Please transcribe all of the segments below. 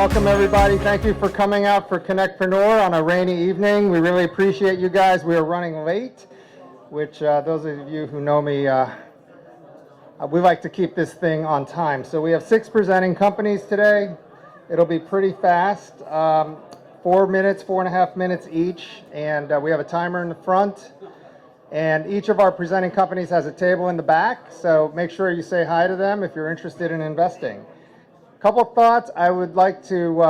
Welcome, everybody. Thank you for coming out for CONNECTpreneur on a rainy evening. We really appreciate you guys. We are running late, which those of you who know me, we like to keep this thing on time. So we have 6 presenting companies today. It'll be pretty fast, 4 minutes, 4.5 minutes each, and we have a timer in the front. And each of our presenting companies has a table in the back, so make sure you say hi to them if you're interested in investing. Couple thoughts. I would like to,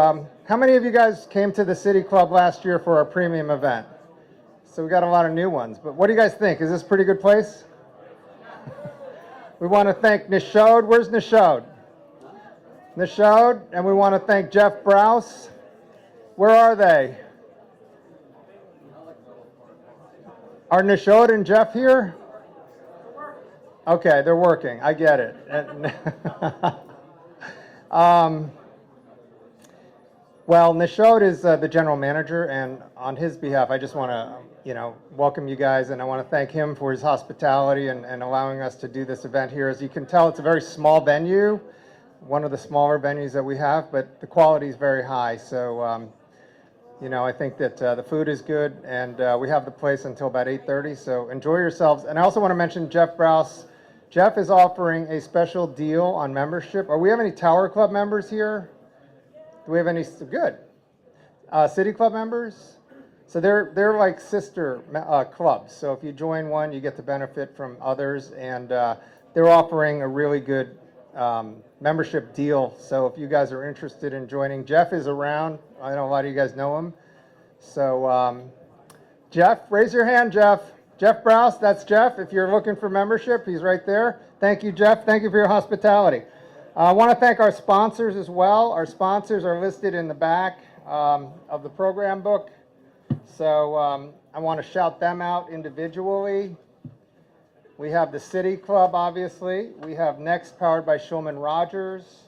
how many of you guys came to the City Club last year for our premium event? So we got a lot of new ones, but what do you guys think? Is this a pretty good place? We want to thank Nishod. Where's Nishod? Nishod, and we want to thank Jeff Browse. Where are they? Are Nishod and Jeff here? Okay, they're working. I get it. Well, Nishod is the general manager, and on his behalf, I just want to, welcome you guys, and I want to thank him for his hospitality and allowing us to do this event here. As you can tell, it's a very small venue, one of the smaller venues that we have, but the quality is very high. So, I think that the food is good, and we have the place until about 8:30. So enjoy yourselves. And I also want to mention Jeff Browse. Jeff is offering a special deal on membership. We have any Tower Club members here? Do we have any? Good. City Club members? So they're like sister clubs. So if you join one, you get to benefit from others. And they're offering a really good membership deal. So if you guys are interested in joining, Jeff is around. I know a lot of you guys know him. So Jeff, raise your hand, Jeff. Jeff Browse, that's Jeff. If you're looking for membership, he's right there. Thank you, Jeff. Thank you for your hospitality. I want to thank our sponsors as well. Our sponsors are listed in the back of the program book. So I want to shout them out individually. We have the City Club, obviously. We have Next, powered by Shulman Rogers.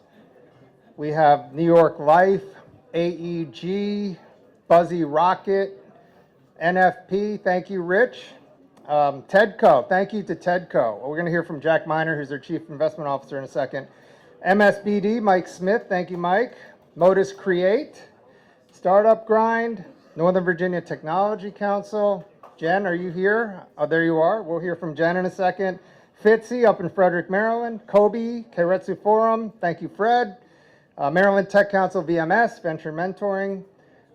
We have New York Life, AEG, Buzzy Rocket, NFP. Thank you, Rich. TEDCO, thank you to TEDCO. We're going to hear from Jack Miner, who's their Chief Investment Officer, in a second. MSBD, Mike Smith, thank you, Mike. Modus Create, Startup Grind, Northern Virginia Technology Council. Jen, are you here? Oh, there you are. We'll hear from Jen in a second. Fitzy up in Frederick, Maryland. Kobe, Keiretsu Forum, thank you, Fred. Maryland Tech Council, VMS, Venture Mentoring.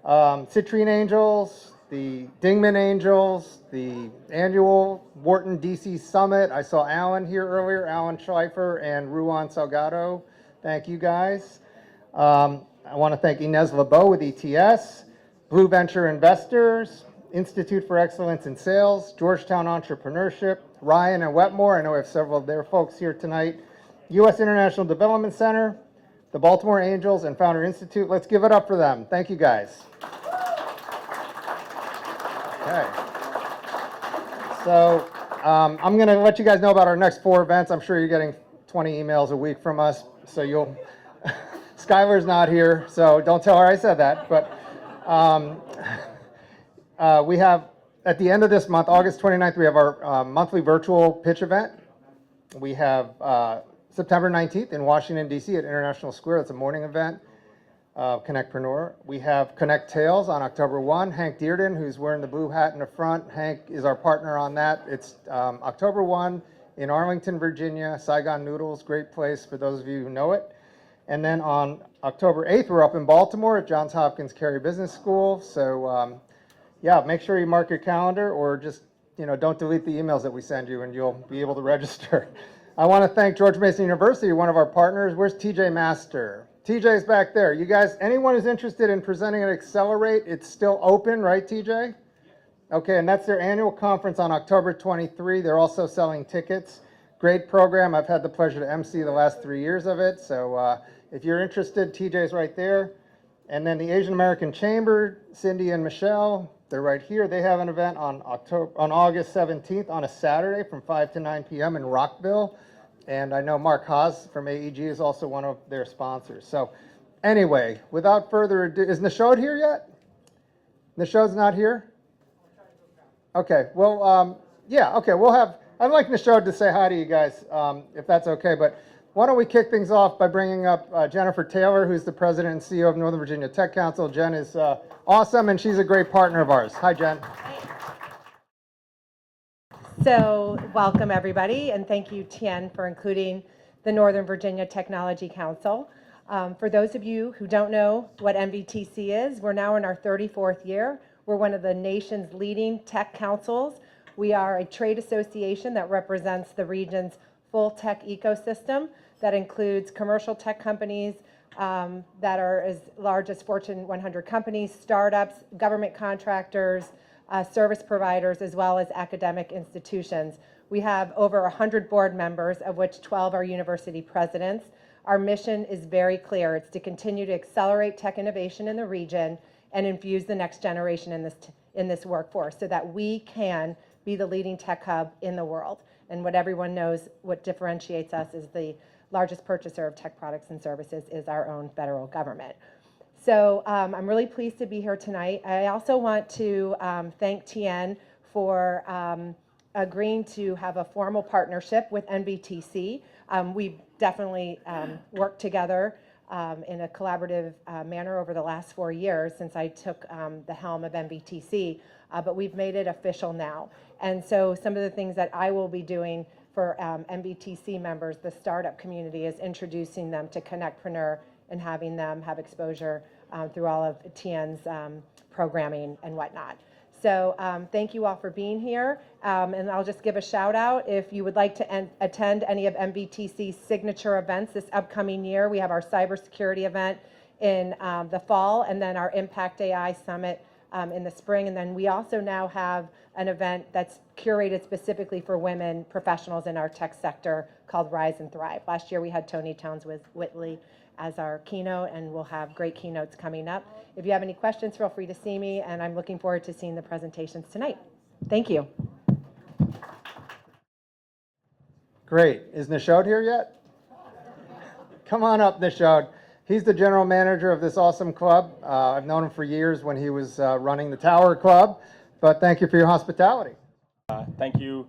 Citrine Angels, the Dingman Angels, the annual Wharton DC Summit. I saw Alan here earlier, Alan Schleifer and Ruan Salgado. Thank you guys. I want to thank Inez LeBeau with ETS, Blue Venture Investors, Institute for Excellence in Sales, Georgetown Entrepreneurship, Ryan and Wetmore. I know we have several of their folks here tonight. U.S. International Development Center, the Baltimore Angels, and Founder Institute. Let's give it up for them. Thank you guys. Okay. So I'm going to let you guys know about our next 4 events. I'm sure you're getting 20 emails a week from us, so you'll. Skylar's not here, so don't tell her I said that. But we have, at the end of this month, August 29th, we have our monthly virtual pitch event. We have September 19th in Washington, D.C. at International Square. It's a morning event. CONNECTpreneur. We have Connect Tales on October 1. Hank Dearden, who's wearing the blue hat in the front. Hank is our partner on that. It's October 1 in Arlington, Virginia. Saigon Noodles, great place for those of you who know it. And then on October 8th, we're up in Baltimore at Johns Hopkins Carey Business School. So yeah, make sure you mark your calendar, or just, don't delete the emails that we send you, and you'll be able to register. I want to thank George Mason University, one of our partners. Where's TJ Master? TJ's back there. You guys, anyone who's interested in presenting at Accelerate, it's still open, right, TJ? Okay, and that's their annual conference on October 23. They're also selling tickets. Great program. I've had the pleasure to MC the last 3 years of it. So if you're interested, TJ's right there. And then the Asian American Chamber, Cindy and Michelle, they're right here. They have an event on August 17th on a Saturday from 5 to 9 p.m. in Rockville. And I know Mark Haas from AEG is also one of their sponsors. So anyway, without further ado, is Nishod here yet? Nishod's not here? Okay, well, yeah, okay, we'll have, I'd like Nishod to say hi to you guys, if that's okay. But Why don't we kick things off by bringing up Jennifer Taylor, who's the president and CEO of Northern Virginia Tech Council. Jen is awesome, and she's a great partner of ours. Hi, Jen. So welcome everybody, and thank you, Tien, for including the Northern Virginia Technology Council. For those of you who don't know what NVTC is, we're now in our 34th year. We're one of the nation's leading tech councils. We are a trade association that represents the region's full tech ecosystem that includes commercial tech companies that are as large as Fortune 100 companies, startups, government contractors, service providers, as well as academic institutions. We have over 100 board members, of which 12 are university presidents. Our mission is very clear. It's to continue to accelerate tech innovation in the region and infuse the next generation in this workforce so that we can be the leading tech hub in the world. And what everyone knows, what differentiates us is the largest purchaser of tech products and services is our own federal government. So I'm really pleased to be here tonight. I also want to thank Tien for agreeing to have a formal partnership with NVTC. We've definitely worked together in a collaborative manner over the last 4 years since I took the helm of NVTC, but we've made it official now. And so some of the things that I will be doing for NVTC members, the startup community, is introducing them to CONNECTpreneur and having them have exposure through all of Tien's programming and whatnot. So thank you all for being here. And I'll just give a shout out. If you would like to attend any of NVTC's signature events this upcoming year, we have our cybersecurity event in the fall, and then our Impact AI Summit in the spring. And then we also now have an event that's curated specifically for women professionals in our tech sector called Rise and Thrive. Last year we had Tony Towns-Whitley as our keynote, and we'll have great keynotes coming up. If you have any questions, feel free to see me, and I'm looking forward to seeing the presentations tonight. Thank you. Great. Is Nishod here yet? Come on up, Nishod. He's the general manager of this awesome club. I've known him for years when he was running the Tower Club, but thank you for your hospitality. Thank you,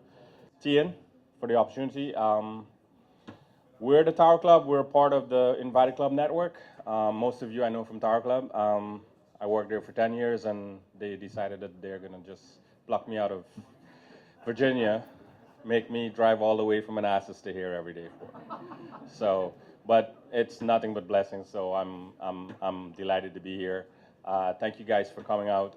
Tien, for the opportunity. We're the Tower Club. We're part of the Invited Club Network. Most of you I know from Tower Club. I worked there for 10 years, and they decided that they're going to just pluck me out of Virginia, make me drive all the way from Manassas to here every day. So, but it's nothing but blessings, so I'm delighted to be here. Thank you guys for coming out.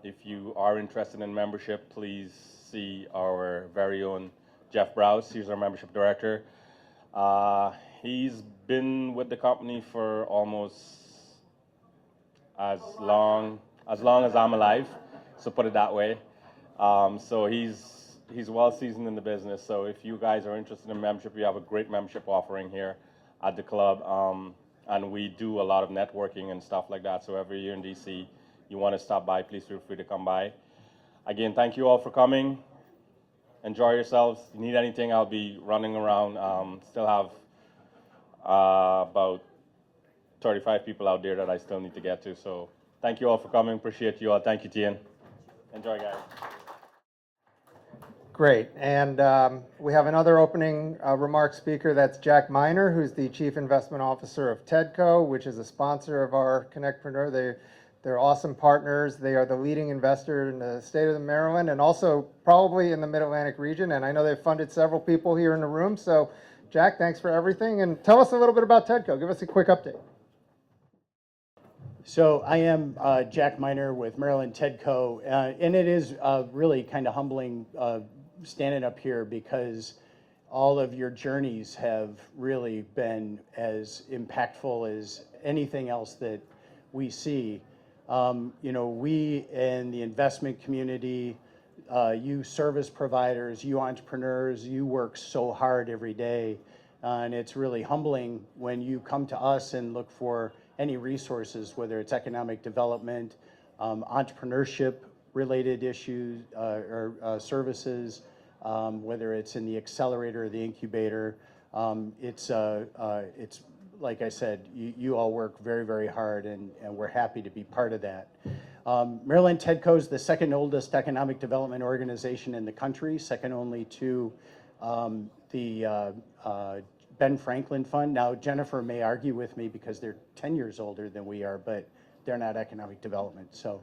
If you are interested in membership, please see our very own Jeff Browse. He's our membership director. He's been with the company for almost as long as I'm alive, so put it that way. So he's well seasoned in the business. So if you guys are interested in membership, we have a great membership offering here at the club, and we do a lot of networking and stuff like that. So every year in DC, you want to stop by, please feel free to come by. Again, thank you all for coming. Enjoy yourselves. If you need anything, I'll be running around. Still have about 35 people out there that I still need to get to. So thank you all for coming. Appreciate you all. Thank you, Tien. Enjoy, guys. Great. And we have another opening remarks speaker. That's Jack Miner, who's the Chief Investment Officer of TEDCO, which is a sponsor of our CONNECTpreneur. They're awesome partners. They are the leading investor in the state of Maryland and also probably in the Mid-Atlantic region. And I know they've funded several people here in the room. So, Jack, thanks for everything. And tell us a little bit about TEDCO. Give us a quick update. So I am Jack Miner with Maryland TEDCO. And it is really kind of humbling standing up here because all of your journeys have really been as impactful as anything else that we see. You know, we in the investment community, you service providers, you entrepreneurs, you work so hard every day. And it's really humbling when you come to us and look for any resources, whether it's economic development, entrepreneurship related issues or services, whether it's in the accelerator or the incubator. It's like I said, you all work very, very hard, and we're happy to be part of that. Maryland TEDCO is the second oldest economic development organization in the country, second only to the Ben Franklin Fund. Now, Jennifer may argue with me because they're 10 years older than we are, but they're not economic development. So,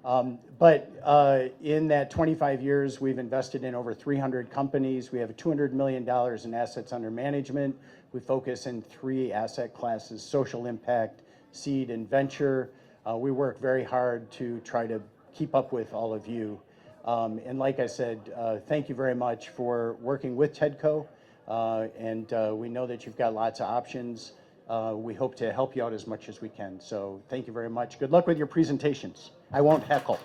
in that 25 years, we've invested in over 300 companies. We have $200 million in assets under management. We focus in 3 asset classes: social impact, seed, and venture. We work very hard to try to keep up with all of you. And like I said, thank you very much for working with TEDCO. We know that you've got lots of options. We hope to help you out as much as we can. So thank you very much. Good luck with your presentations. I won't heckle.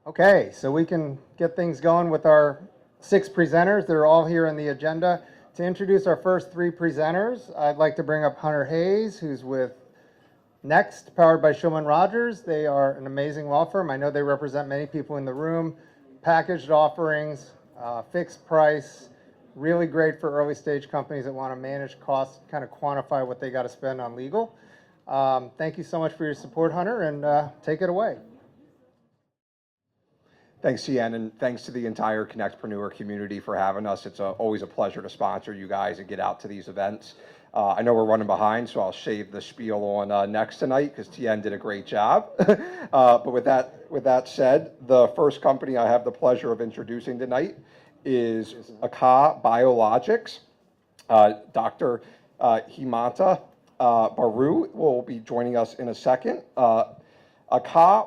Okay, so we can get things going with our 6 presenters. They're all here in the agenda. To introduce our first 3 presenters, I'd like to bring up Hunter Hayes, who's with Next, powered by Shulman Rogers. They are an amazing law firm. I know they represent many people in the room. Packaged offerings, fixed price, really great for early stage companies that want to manage costs, kind of quantify what they got to spend on legal. Thank you so much for your support, Hunter, and take it away. Thanks, Tien, and thanks to the entire CONNECTpreneur community for having us. It's always a pleasure to sponsor you guys and get out to these events. I know we're running behind, so I'll shave the spiel on Next tonight because Tien did a great job. But with that said, the first company I have the pleasure of introducing tonight is Aka Biologics. Dr. Himanta Baru will be joining us in a second. Aka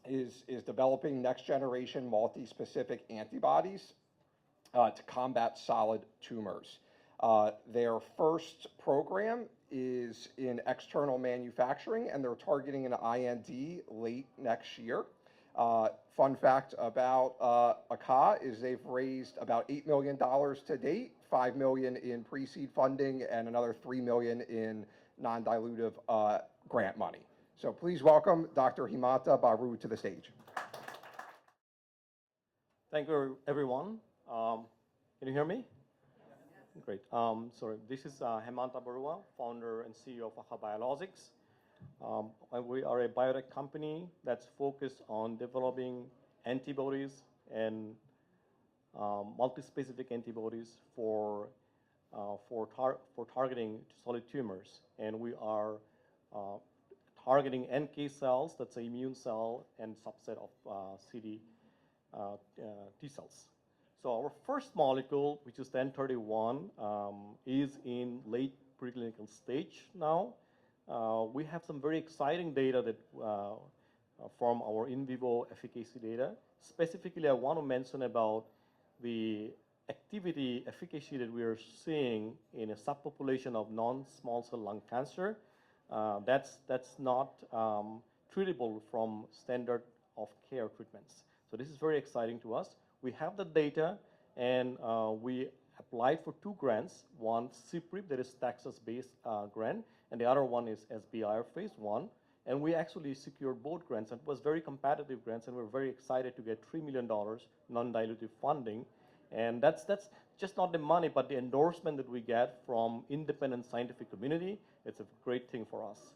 is developing next generation multi-specific antibodies to combat solid tumors. Their first program is in external manufacturing, and they're targeting an IND late next year. Fun fact about Aka is they've raised about $8 million to date, $5 million in pre-seed funding, and another $3 million in non-dilutive grant money. So please welcome Dr. Himanta Baru to the stage. Thank you, everyone. Can you hear me? Great. Sorry, this is Hemanta Barua, founder and CEO of Aka Biologics. We are a biotech company that's focused on developing antibodies and multi-specific antibodies for targeting solid tumors. And we are targeting NK cells, that's an immune cell, and subset of CD T cells. So our first molecule, which is 1031, is in late preclinical stage now. We have some very exciting data that from our in vivo efficacy data. Specifically, I want to mention about the efficacy that we are seeing in a subpopulation of non-small cell lung cancer. That's not treatable from standard of care treatments. So this is very exciting to us. We have the data, and we applied for 2 grants. One, CPRIP, that is Texas-based grant, and the other one is SBIR Phase 1. And we actually secured both grants, and it was very competitive grants, and we're very excited to get $3 million non-dilutive funding. And that's just not the money, but the endorsement that we get from independent scientific community. It's a great thing for us.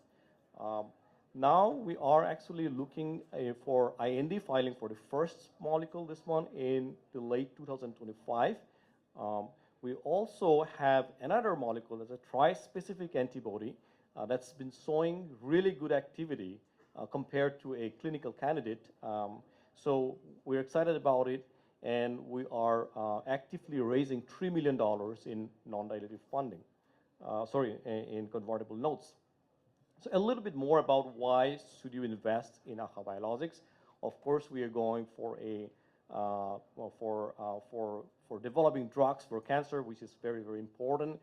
Now we are actually looking for IND filing for the first molecule, this one, in the late 2025. We also have another molecule that's a tri-specific antibody that's been showing really good activity compared to a clinical candidate. So we're excited about it, and we are actively raising $3 million in non-dilutive funding, in convertible notes. So a little bit more about why should you invest in Aka Biologics. Of course, we are going for for developing drugs for cancer, which is very, very important.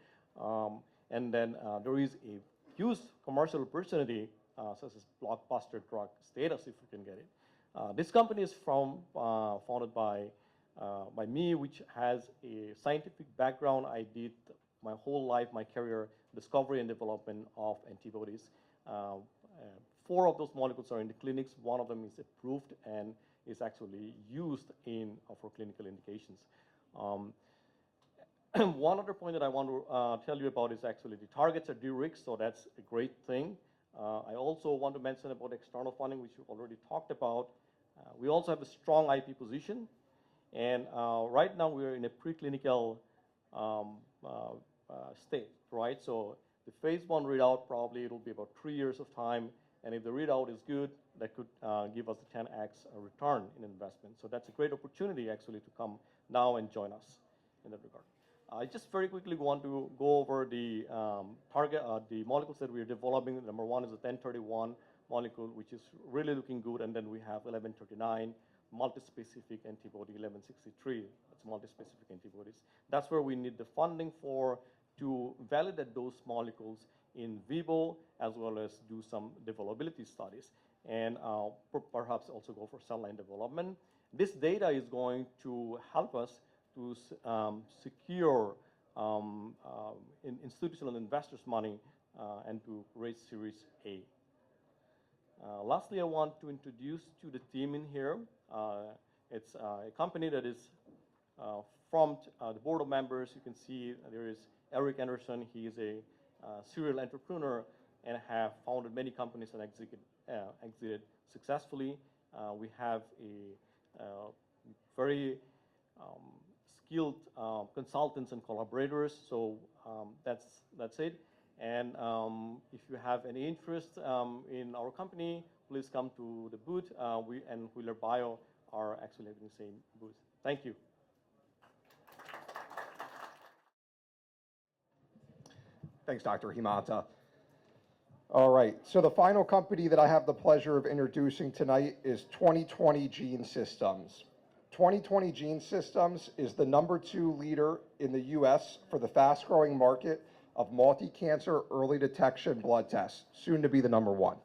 And then there is a huge commercial opportunity, such as blockbuster drug status, if we can get it. This company is founded by me, which has a scientific background. I did my whole life, my career, discovery and development of antibodies. 4 of those molecules are in the clinics. 1 of them is approved and is actually used for clinical indications. One other point that I want to tell you about is actually the targets are de-risked, so that's a great thing. I also want to mention about external funding, which you already talked about. We also have a strong IP position, and right now we are in a preclinical state, right? So the phase 1 readout, probably it'll be about 3 years of time, and if the readout is good, that could give us a 10x return in investment. So that's a great opportunity actually to come now and join us in that regard. I just very quickly want to go over the the molecules that we are developing. Number one is the 1031 molecule, which is really looking good, and then we have 1139, multi-specific antibody, 1163, that's multi-specific antibodies. That's where we need the funding for to validate those molecules in vivo, as well as do some developability studies, and perhaps also go for cell line development. This data is going to help us to secure institutional investors' money and to raise Series A. Lastly, I want to introduce to the team in here. It's a company that is from the board of members. You can see there is Eric Anderson. He is a serial entrepreneur and have founded many companies and exited successfully. We have a very skilled consultants and collaborators. So that's it. And if you have any interest in our company, please come to the booth. We and Wheeler Bio are actually having the same booth. Thank you. Thanks, Dr. Himata. All right, so the final company that I have the pleasure of introducing tonight is 2020 Gene Systems. 2020 Gene Systems is the #2 leader in the US for the fast-growing market of multi-cancer early detection blood tests, soon to be the #1.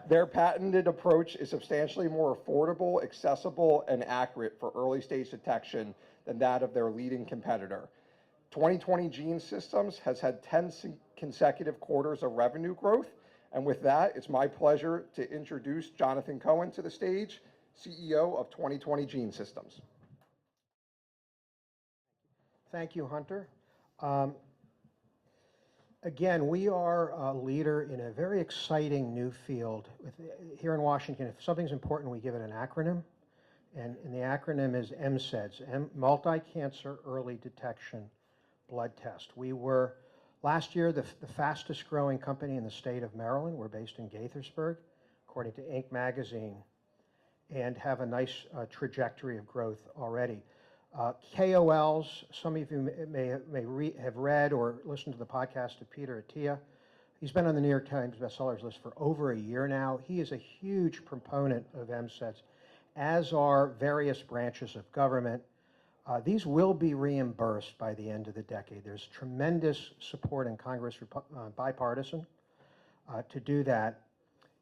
Their patented approach is substantially more affordable, accessible, and accurate for early stage detection than that of their leading competitor. 2020 Gene Systems has had 10 consecutive quarters of revenue growth. And with that, it's my pleasure to introduce Jonathan Cohen to the stage, CEO of 2020 Gene Systems. Thank you, Hunter. Again, we are a leader in a very exciting new field. Here in Washington, if something's important, we give it an acronym. And the acronym is MCEDS, Multi-Cancer Early Detection Blood Test. We were, last year, the fastest growing company in the state of Maryland. We're based in Gaithersburg, according to Inc. magazine, and have a nice trajectory of growth already. KOLs, some of you may have read or listened to the podcast of Peter Attia. He's been on the New York Times bestsellers list for over a year now. He is a huge proponent of MCEDS, as are various branches of government. These will be reimbursed by the end of the decade. There's tremendous support in Congress, bipartisan, to do that,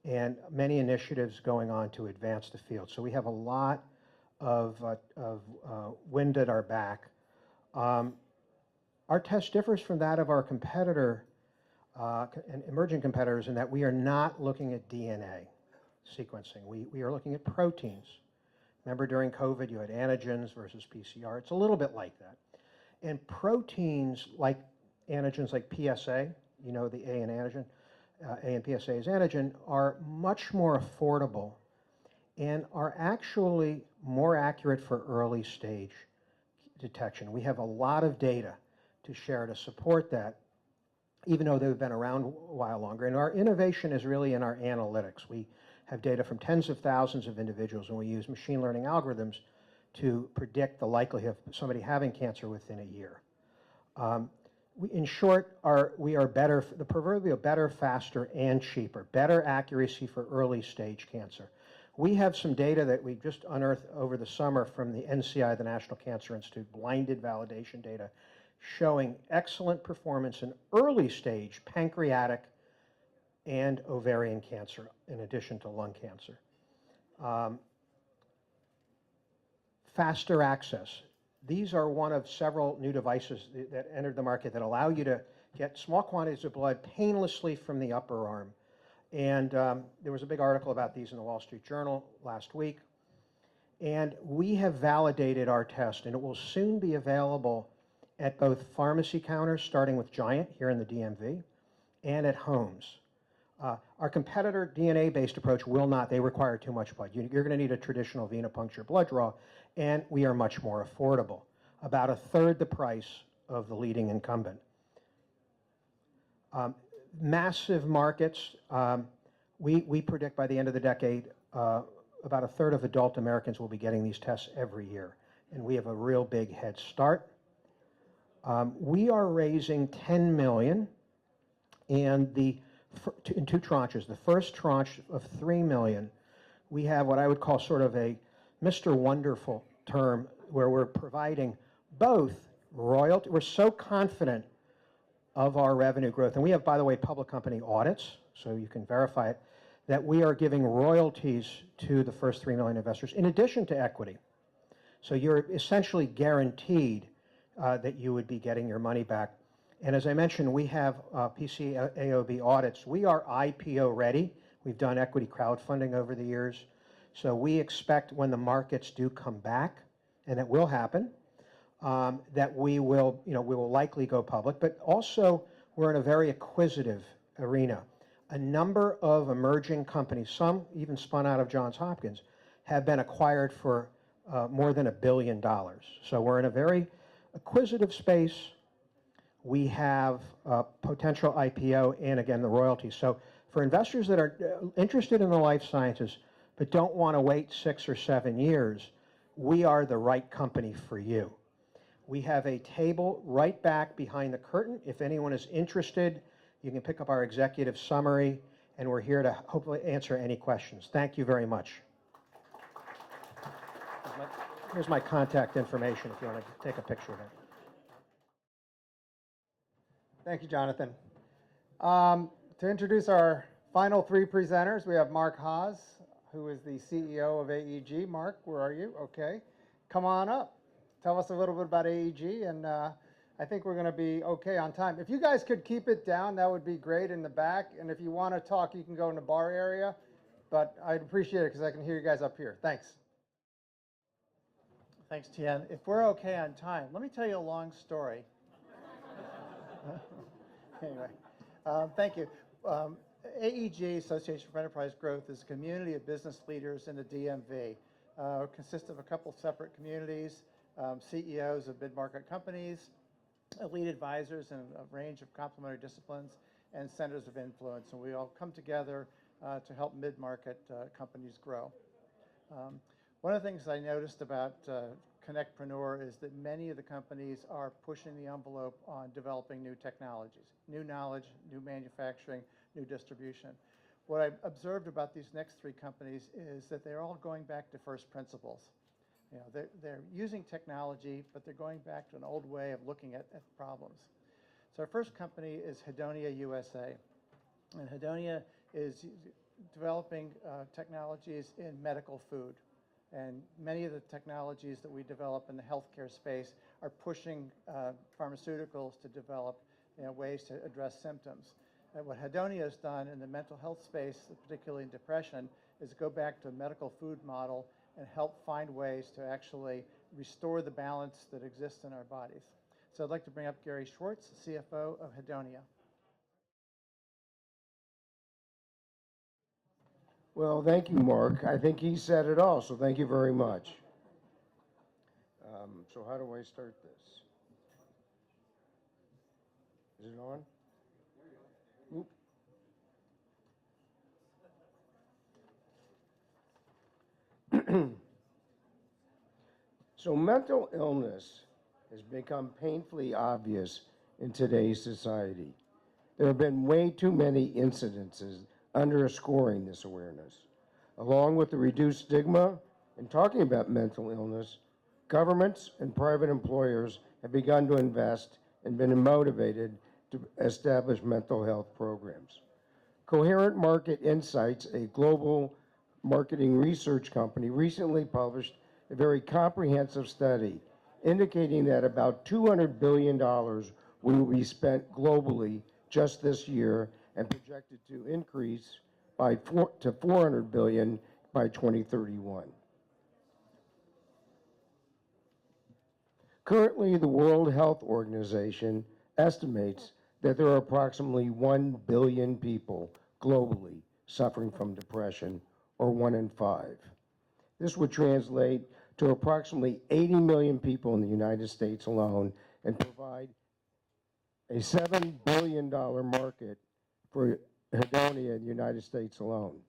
and many initiatives going on to advance the field. So we have a lot of wind at our back. Our test differs from that of our competitor, and emerging competitors, in that we are not looking at DNA sequencing. We are looking at proteins. Remember, during COVID, you had antigens versus PCR. It's a little bit like that. And proteins, like antigens like PSA, you know, the A in antigen, A and PSA is antigen, are much more affordable and are actually more accurate for early stage detection. We have a lot of data to share to support that, even though they've been around a while longer. And our innovation is really in our analytics. We have data from tens of thousands of individuals, and we use machine learning algorithms to predict the likelihood of somebody having cancer within a year. In short, we are better, the proverbial better, faster, and cheaper, better accuracy for early stage cancer. We have some data that we just unearthed over the summer from the NCI, the National Cancer Institute, blinded validation data, showing excellent performance in early stage pancreatic and ovarian cancer, in addition to lung cancer. Faster access. These are one of several new devices that entered the market that allow you to get small quantities of blood painlessly from the upper arm. And there was a big article about these in the Wall Street Journal last week. And we have validated our test, and it will soon be available at both pharmacy counters, starting with Giant here in the DMV, and at homes. Our competitor DNA-based approach will not. They require too much blood. You're going to need a traditional venipuncture blood draw, and we are much more affordable, about a third the price of the leading incumbent. Massive markets. We predict by the end of the decade, about a third of adult Americans will be getting these tests every year, and we have a real big head start. We are raising $10 million, and in two tranches. The first tranche of $3 million, we have what I would call sort of a Mr. Wonderful term, where we're providing both royalty. We're so confident of our revenue growth, and we have, by the way, public company audits, so you can verify it, that we are giving royalties to the first 3 million investors in addition to equity. So you're essentially guaranteed that you would be getting your money back. And as I mentioned, we have PCAOB audits. We are IPO ready. We've done equity crowdfunding over the years. So we expect when the markets do come back, and it will happen, that we will likely go public. But also, we're in a very acquisitive arena. A number of emerging companies, some even spun out of Johns Hopkins, have been acquired for more than $1 billion. So we're in a very acquisitive space. We have potential IPO and, again, the royalties. So for investors that are interested in the life sciences but don't want to wait 6 or 7 years, we are the right company for you. We have a table right back behind the curtain. If anyone is interested, you can pick up our executive summary, and we're here to hopefully answer any questions. Thank you very much. Here's my contact information if you want to take a picture of it. Thank you, Jonathan. To introduce our final 3 presenters, we have Mark Haas, who is the CEO of AEG. Mark, where are you? Okay. Come on up. Tell us a little bit about AEG, and I think we're going to be okay on time. If you guys could keep it down, that would be great in the back. And if you want to talk, you can go in the bar area. But I'd appreciate it because I can hear you guys up here. Thanks. Thanks, Tien. If we're okay on time, let me tell you a long story. Anyway, thank you. AEG, Association for Enterprise Growth, is a community of business leaders in the DMV. Consists of a couple separate communities, CEOs of mid-market companies, elite advisors in a range of complementary disciplines, and centers of influence. And we all come together to help mid-market companies grow. One of the things I noticed about CONNECTpreneur is that many of the companies are pushing the envelope on developing new technologies, new knowledge, new manufacturing, new distribution. What I've observed about these next 3 companies is that they're all going back to first principles. You know, they're using technology, but they're going back to an old way of looking at problems. So our first company is Hedonia USA. And Hedonia is developing technologies in medical food. And many of the technologies that we develop in the healthcare space are pushing pharmaceuticals to develop ways to address symptoms. And what Hedonia has done in the mental health space, particularly in depression, is go back to a medical food model and help find ways to actually restore the balance that exists in our bodies. So I'd like to bring up Gary Schwartz, CFO of Hedonia. Well, thank you, Mark. I think he said it all, so thank you very much. So how do I start this? Is it on? Oop. So mental illness has become painfully obvious in today's society. There have been way too many incidences underscoring this awareness. Along with the reduced stigma in talking about mental illness, governments and private employers have begun to invest and been motivated to establish mental health programs. Coherent Market Insights, a global marketing research company, recently published a very comprehensive study indicating that about $200 billion will be spent globally just this year and projected to increase to $400 billion by 2031. Currently, the World Health Organization estimates that there are approximately 1 billion people globally suffering from depression, or 1 in 5. This would translate to approximately 80 million people in the United States alone and provide a $7 billion market for hedonia in the United States alone.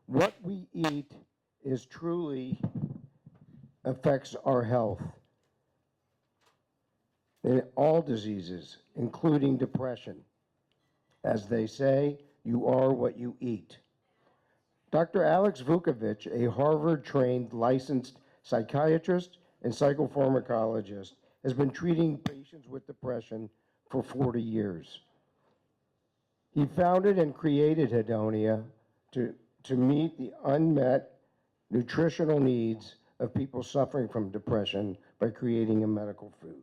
What we eat is truly affects our health in all diseases, including depression. As they say, you are what you eat. Dr. Alex Vukovich, a Harvard-trained licensed psychiatrist and psychopharmacologist, has been treating patients with depression for 40 years. He founded and created Hedonia to meet the unmet nutritional needs of people suffering from depression by creating a medical food.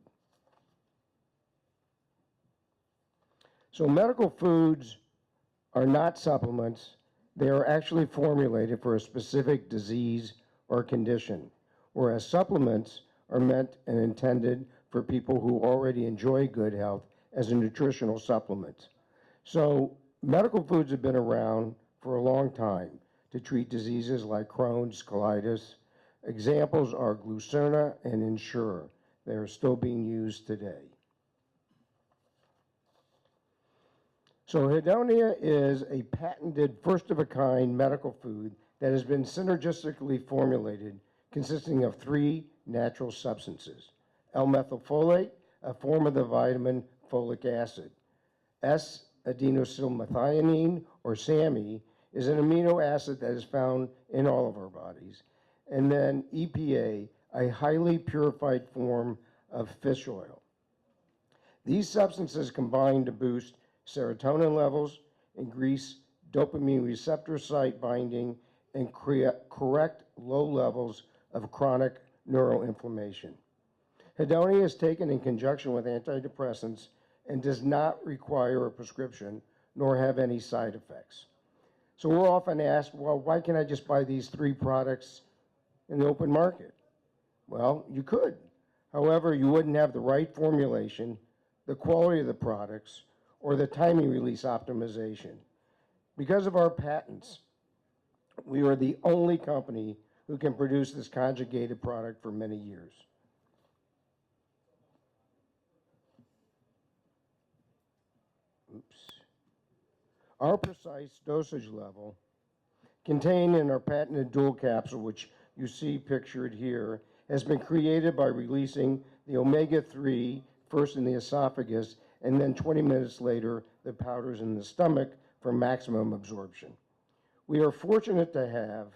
So medical foods are not supplements. They are actually formulated for a specific disease or condition, whereas supplements are meant and intended for people who already enjoy good health as a nutritional supplement. So medical foods have been around for a long time to treat diseases like Crohn's, colitis. Examples are Glucerna and Ensure. They are still being used today. So Hedonia is a patented, first-of-a-kind medical food that has been synergistically formulated, consisting of 3 natural substances: L-methylfolate, a form of the vitamin folic acid; S-adenosylmethionine, or SAMe, is an amino acid that is found in all of our bodies; and then EPA, a highly purified form of fish oil. These substances combine to boost serotonin levels, increase dopamine receptor site binding, and correct low levels of chronic neuroinflammation. Hedonia is taken in conjunction with antidepressants and does not require a prescription nor have any side effects. So we're often asked, well, why can't I just buy these 3 products in the open market? Well, you could. However, you wouldn't have the right formulation, the quality of the products, or the timing release optimization. Because of our patents, we are the only company who can produce this conjugated product for many years. Oops. Our precise dosage level contained in our patented dual capsule, which you see pictured here, has been created by releasing the omega-3 first in the esophagus and then 20 minutes later, the powders in the stomach for maximum absorption. We are fortunate to have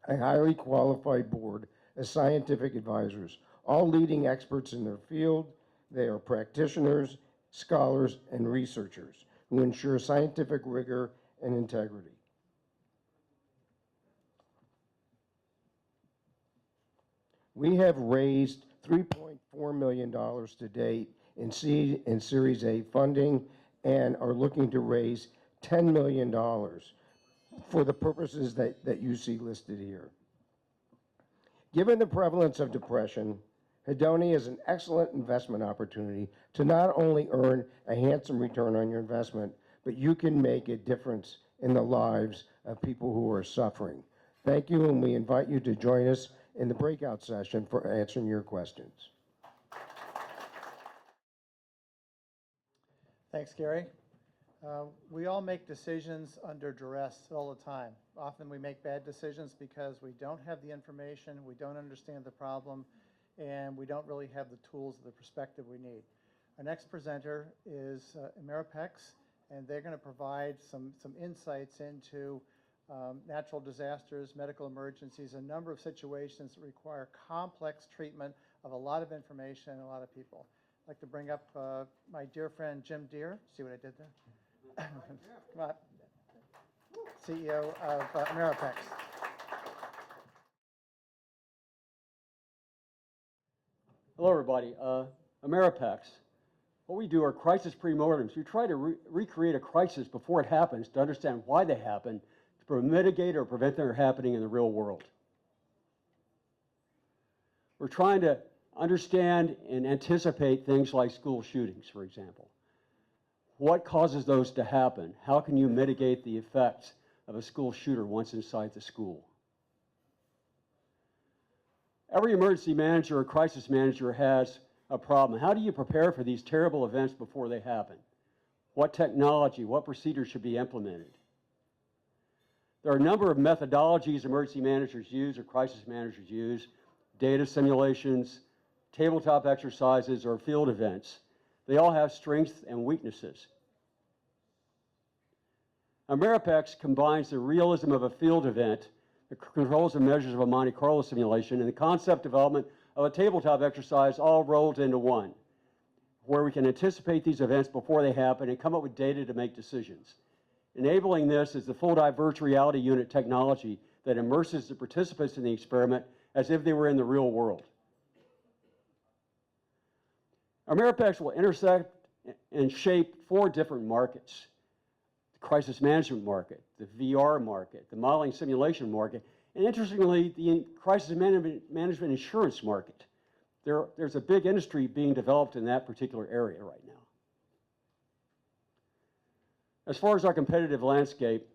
a highly qualified board of scientific advisors, all leading experts in their field. They are practitioners, scholars, and researchers who ensure scientific rigor and integrity. We have raised $3.4 million to date in seed and Series A funding and are looking to raise $10 million for the purposes that you see listed here. Given the prevalence of depression, Hedonia is an excellent investment opportunity to not only earn a handsome return on your investment, but you can make a difference in the lives of people who are suffering. Thank you, and we invite you to join us in the breakout session for answering your questions. Thanks, Gary. We all make decisions under duress all the time. Often we make bad decisions because we don't have the information, we don't understand the problem, and we don't really have the tools or the perspective we need. Our next presenter is Ameripex, and they're going to provide some insights into natural disasters, medical emergencies, a number of situations that require complex treatment of a lot of information and a lot of people. I'd like to bring up my dear friend Jim Deere. See what I did there? Come on. CEO of Ameripex. Hello, everybody. Ameripex. What we do are crisis pre-mortems. We try to recreate a crisis before it happens to understand why they happen, to mitigate or prevent them from happening in the real world. We're trying to understand and anticipate things like school shootings, for example. What causes those to happen? How can you mitigate the effects of a school shooter once inside the school? Every emergency manager or crisis manager has a problem. How do you prepare for these terrible events before they happen? What technology, what procedures should be implemented? There are a number of methodologies emergency managers use or crisis managers use: data simulations, tabletop exercises, or field events. They all have strengths and weaknesses. Ameripex combines the realism of a field event, the controls and measures of a Monte Carlo simulation, and the concept development of a tabletop exercise all rolled into one, where we can anticipate these events before they happen and come up with data to make decisions. Enabling this is the full dive virtual reality unit technology that immerses the participants in the experiment as if they were in the real world. Ameripex will intersect and shape 4 different markets: the crisis management market, the VR market, the modeling simulation market, and interestingly, the crisis management insurance market. There's a big industry being developed in that particular area right now. As far as our competitive landscape,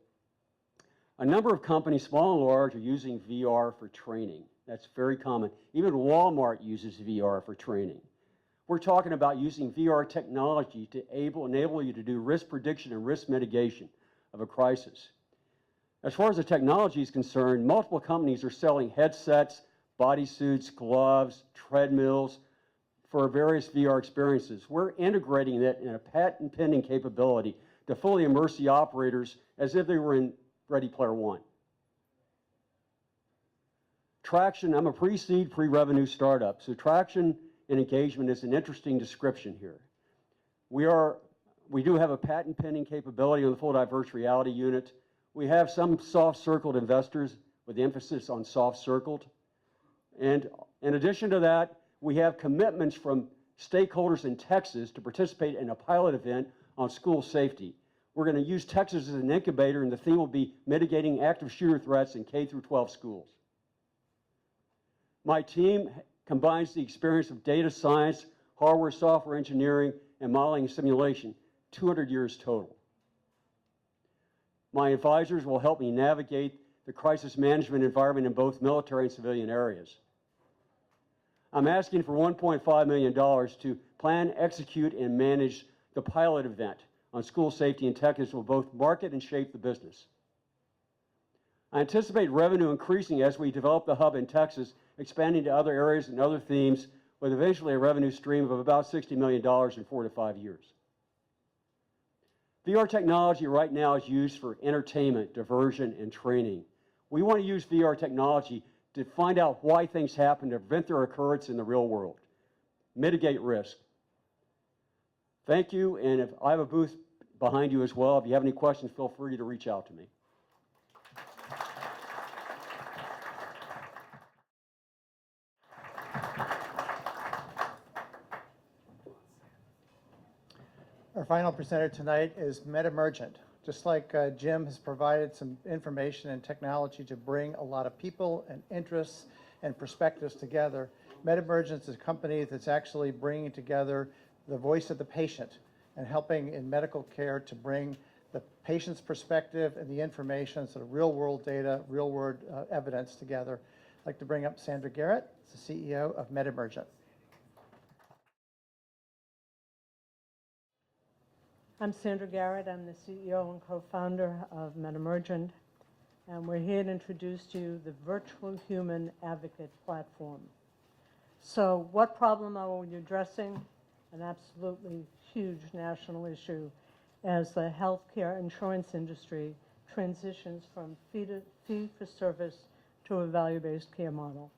a number of companies, small and large, are using VR for training. That's very common. Even Walmart uses VR for training. We're talking about using VR technology to enable you to do risk prediction and risk mitigation of a crisis. As far as the technology is concerned, multiple companies are selling headsets, bodysuits, gloves, treadmills for various VR experiences. We're integrating that in a patent-pending capability to fully immerse the operators as if they were in Ready Player One. Traction, I'm a pre-seed, pre-revenue startup, so traction and engagement is an interesting description here. We do have a patent-pending capability on the full diverse reality unit. We have some soft-circled investors with the emphasis on soft-circled. And in addition to that, we have commitments from stakeholders in Texas to participate in a pilot event on school safety. We're going to use Texas as an incubator, and the theme will be mitigating active shooter threats in K-12 schools. My team combines the experience of data science, hardware, software engineering, and modeling and simulation, 200 years total. My advisors will help me navigate the crisis management environment in both military and civilian areas. I'm asking for $1.5 million to plan, execute, and manage the pilot event on school safety in Texas will both market and shape the business. I anticipate revenue increasing as we develop the hub in Texas, expanding to other areas and other themes, with eventually a revenue stream of about $60 million in 4 to 5 years. VR technology right now is used for entertainment, diversion, and training. We want to use VR technology to find out why things happen, to prevent their occurrence in the real world, mitigate risk. Thank you, and if I have a booth behind you as well. If you have any questions, feel free to reach out to me. Our final presenter tonight is MedEmergent. Just like Jim has provided some information and technology to bring a lot of people and interests and perspectives together, MedEmergent is a company that's actually bringing together the voice of the patient and helping in medical care to bring the patient's perspective and the information, sort of real-world data, real-world evidence together. I'd like to bring up Sandra Garrett, the CEO of MedEmergent. I'm Sandra Garrett. I'm the CEO and co-founder of MedEmergent, and we're here to introduce to you the Virtual Human Advocate Platform. So what problem are we addressing? An absolutely huge national issue as the healthcare insurance industry transitions from fee-for-service to a value-based care model.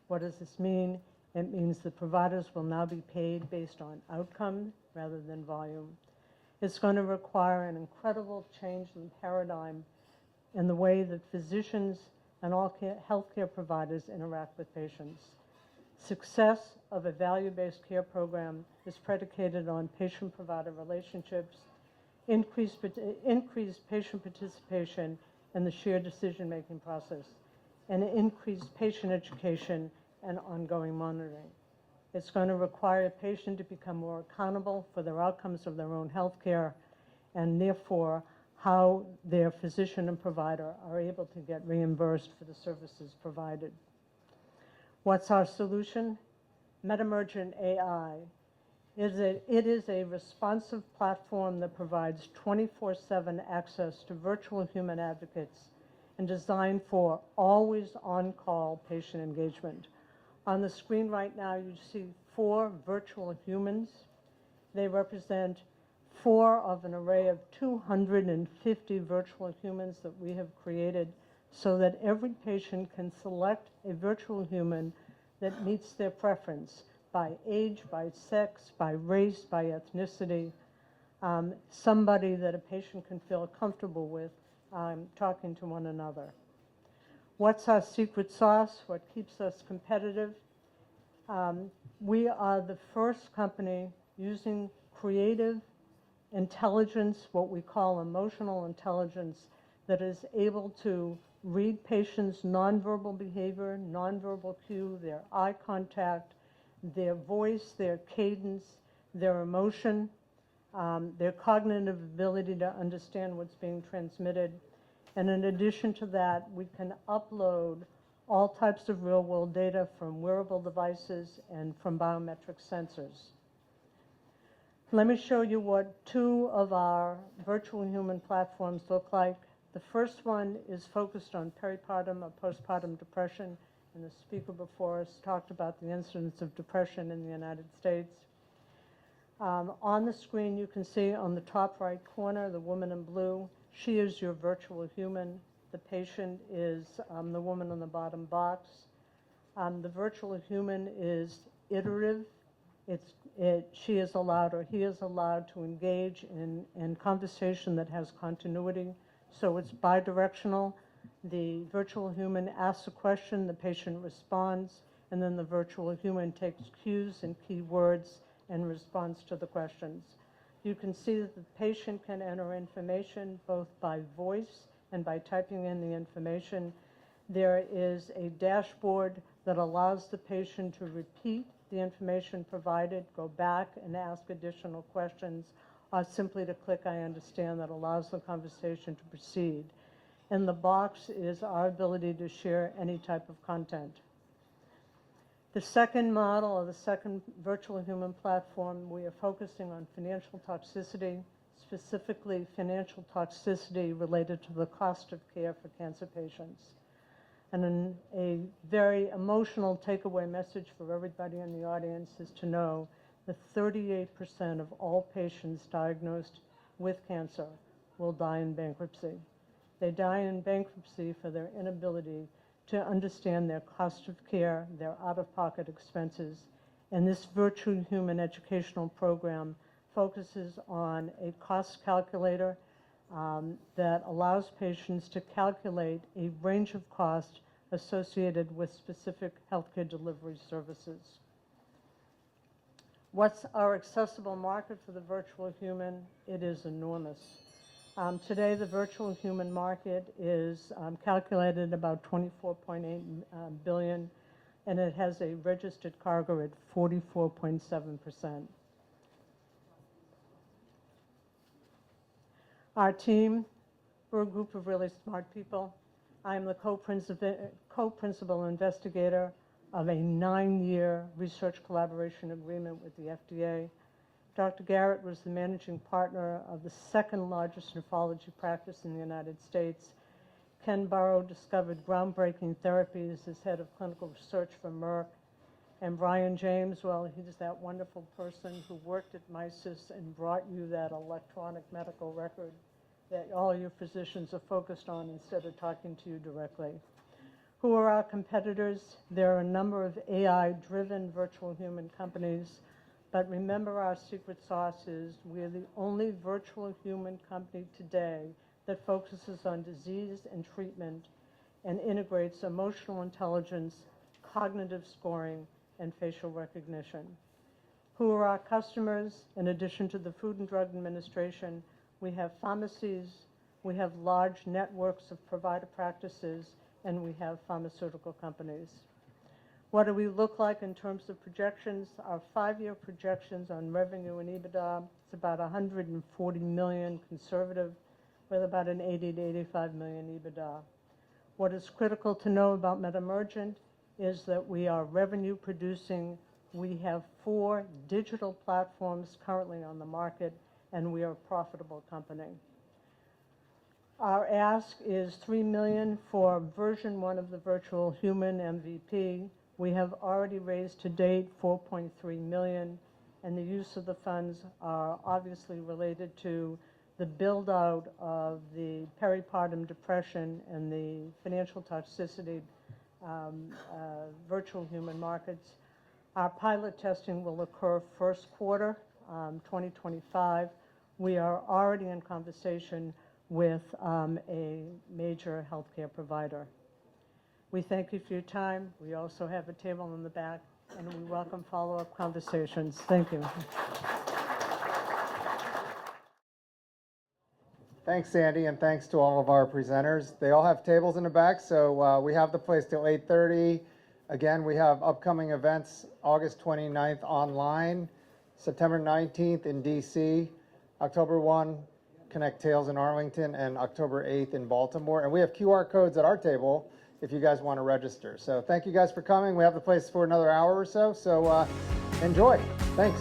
What does this mean? It means the providers will now be paid based on outcome rather than volume. It's going to require an incredible change in paradigm in the way that physicians and all healthcare providers interact with patients. Success of a value-based care program is predicated on patient-provider relationships, increased patient participation in the shared decision-making process, and increased patient education and ongoing monitoring. It's going to require a patient to become more accountable for their outcomes of their own health care, and therefore how their physician and provider are able to get reimbursed for the services provided. What's our solution? MetaEmergent AI. It is a responsive platform that provides 24/7 access to virtual human advocates and designed for always on-call patient engagement. On the screen right now, you see 4 virtual humans. They represent 4 of an array of 250 virtual humans that we have created so that every patient can select a virtual human that meets their preference by age, by sex, by race, by ethnicity, somebody that a patient can feel comfortable with talking to one another. What's our secret sauce? What keeps us competitive? We are the first company using creative intelligence, what we call emotional intelligence, that is able to read patients' nonverbal behavior, nonverbal cue, their eye contact, their voice, their cadence, their emotion, their cognitive ability to understand what's being transmitted. And in addition to that, we can upload all types of real-world data from wearable devices and from biometric sensors. Let me show you what 2 of our virtual human platforms look like. The first one is focused on peripartum or postpartum depression, and the speaker before us talked about the incidence of depression in the United States. On the screen, you can see on the top right corner, the woman in blue. She is your virtual human. The patient is the woman on the bottom box. The virtual human is iterative. She is allowed or he is allowed to engage in conversation that has continuity. So it's bidirectional. The virtual human asks a question, the patient responds, and then the virtual human takes cues and keywords and responds to the questions. You can see that the patient can enter information both by voice and by typing in the information. There is a dashboard that allows the patient to repeat the information provided, go back and ask additional questions, or simply to click I understand, that allows the conversation to proceed. In the box is our ability to share any type of content. The second model, or the second virtual human platform, we are focusing on financial toxicity, specifically financial toxicity related to the cost of care for cancer patients. And a very emotional takeaway message for everybody in the audience is to know that 38% of all patients diagnosed with cancer will die in bankruptcy. They die in bankruptcy for their inability to understand their cost of care, their out-of-pocket expenses. And this virtual human educational program focuses on a cost calculator that allows patients to calculate a range of costs associated with specific healthcare delivery services. What's our accessible market for the virtual human? It is enormous. Today, the virtual human market is calculated about $24.8 billion, and it has a registered cargo at 44.7%. Our team, we're a group of really smart people. I'm the co-principal investigator of a 9-year research collaboration agreement with the FDA. Dr. Garrett was the managing partner of the second largest nephrology practice in the United States. Ken Burrow discovered groundbreaking therapies as head of clinical research for Merck. And Brian James, well, he's that wonderful person who worked at MISIS and brought you that electronic medical record that all your physicians are focused on instead of talking to you directly. Who are our competitors? There are a number of AI-driven virtual human companies, but remember our secret sauce is we're the only virtual human company today that focuses on disease and treatment and integrates emotional intelligence, cognitive scoring, and facial recognition. Who are our customers? In addition to the Food and Drug Administration, we have pharmacies, we have large networks of provider practices, and we have pharmaceutical companies. What do we look like in terms of projections? Our 5-year projections on revenue and EBITDA, it's about $140 million conservative, with about an 80 to 85 million EBITDA. What is critical to know about MetaEmergent? is that we are revenue producing. We have 4 digital platforms currently on the market, and we are a profitable company. Our ask is $3 million for version 1 of the virtual human MVP. We have already raised to date $4.3 million, and the use of the funds are obviously related to the build-out of the peripartum depression and the financial toxicity virtual human markets. Our pilot testing will occur first quarter 2025. We are already in conversation with a major healthcare provider. We thank you for your time. We also have a table in the back, and we welcome follow-up conversations. Thank you. Thanks, Sandy, and thanks to all of our presenters. They all have tables in the back, so we have the place till 8:30. Again, we have upcoming events, August 29th online, September 19th in DC, October 1, Connect Tales in Arlington, and October 8th in Baltimore. And we have QR codes at our table if you guys want to register. So thank you guys for coming. We have the place for another hour or so, so enjoy. Thanks.